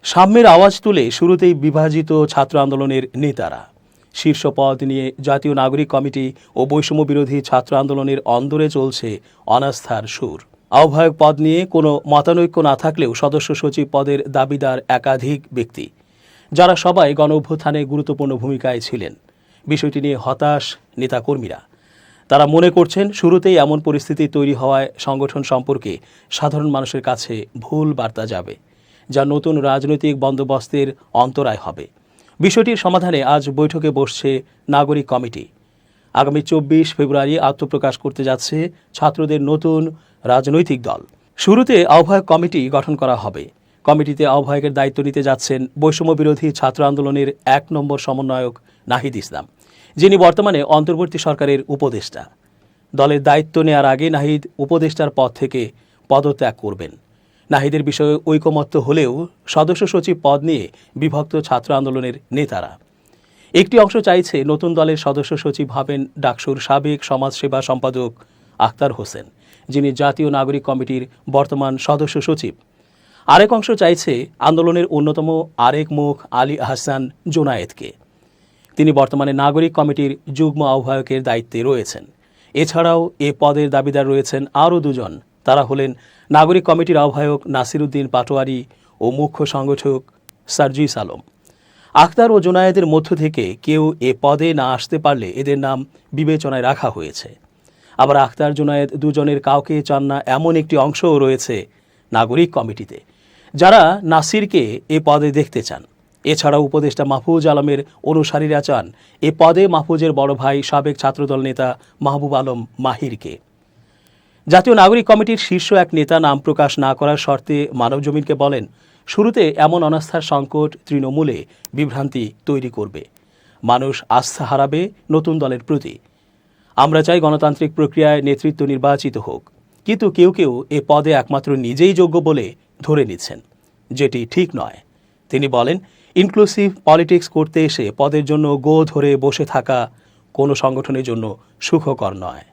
সাম্যের আওয়াজ তুলে শুরুতেই বিভাজিত ছাত্র আন্দোলনের নেতারা। শীর্ষ পদ নিয়ে জাতীয় নাগরিক কমিটি ও বৈষম্য বিরোধী ছাত্র আন্দোলনের অন্দরে চলছে অনাস্থার সুর। আহ্বায়ক পদ নিয়ে কোনো মতানৈক্য না থাকলেও সদস্য সচিব পদের দাবিদার একাধিক ব্যক্তি, যারা সবাই গণ অভ্যুত্থানে গুরুত্বপূর্ণ ভূমিকায় ছিলেন। বিষয়টি নিয়ে হতাশ নেতাকর্মীরা। তারা মনে করছেন শুরুতেই এমন পরিস্থিতি তৈরি হওয়ায় সংগঠন সম্পর্কে সাধারণ মানুষের কাছে ভুল বার্তা যাবে, যা নতুন রাজনৈতিক বন্দোবস্তের অন্তরায় হবে। বিষয়টির সমাধানে আজ বৈঠকে বসছে নাগরিক কমিটি। আগামী 24 ফেব্রুয়ারি আত্মপ্রকাশ করতে যাচ্ছে ছাত্রদের নতুন রাজনৈতিক দল। শুরুতে আহ্বায়ক কমিটি গঠন করা হবে। কমিটিতে আহ্বায়কের দায়িত্ব নিতে যাচ্ছেন বৈষম্য বিরোধী ছাত্র আন্দোলনের 1 নম্বর সমন্বয়ক নাহিদ ইসলাম, যিনি বর্তমানে অন্তর্বর্তী সরকারের উপদেষ্টা। দলের দায়িত্ব নেওয়ার আগে নাহিদ উপদেষ্টার পদ থেকে পদত্যাগ করবেন। নাহিদের বিষয়ে ঐকমত্য হলেও সদস্য সচিব পদ নিয়ে বিভক্ত ছাত্র আন্দোলনের নেতারা। একটি অংশ চাইছে নতুন দলের সদস্য সচিব হবেন ডাকসুর সাবেক সমাজসেবা সম্পাদক আখতার হোসেন, যিনি জাতীয় নাগরিক কমিটির বর্তমান সদস্য সচিব। আরেক অংশ চাইছে আন্দোলনের অন্যতম আরেক মুখ আলী আহসান জোনায়েদকে। তিনি বর্তমানে নাগরিক কমিটির যুগ্ম আহ্বায়কের দায়িত্বে রয়েছেন। এছাড়াও এ পদের দাবিদার রয়েছেন আরও দুজন। তারা হলেন নাগরিক কমিটির আহ্বায়ক নাসিরউদ্দিন পাটোয়ারি ও মুখ্য সংগঠক সার্জিস আলম। আখতার ও জোনায়েদের মধ্য থেকে কেউ এ পদে না আসতে পারলে এদের নাম বিবেচনায় রাখা হয়েছে। আবার আখতার জোনায়েদ দুজনের কাউকে চান না এমন একটি অংশও রয়েছে নাগরিক কমিটিতে, যারা নাসিরকে এ পদে দেখতে চান। এছাড়াও উপদেষ্টা মাহফুজ আলমের অনুসারীরা চান এ পদে মাহফুজের বড় ভাই সাবেক ছাত্রদল নেতা মাহবুব আলম মাহিরকে। জাতীয় নাগরিক কমিটির শীর্ষ এক নেতা নাম প্রকাশ না করার শর্তে মানবজমিনকে বলেন, শুরুতে এমন অনাস্থার সংকট তৃণমূলে বিভ্রান্তি তৈরি করবে, মানুষ আস্থা হারাবে নতুন দলের প্রতি। আমরা চাই গণতান্ত্রিক প্রক্রিয়ায় নেতৃত্ব নির্বাচিত হোক, কিন্তু কেউ কেউ এ পদে একমাত্র নিজেই যোগ্য বলে ধরে নিচ্ছেন, যেটি ঠিক নয়। তিনি বলেন, ইনক্লুসিভ পলিটিক্স করতে এসে পদের জন্য গো ধরে বসে থাকা কোনো সংগঠনের জন্য সুখকর নয়।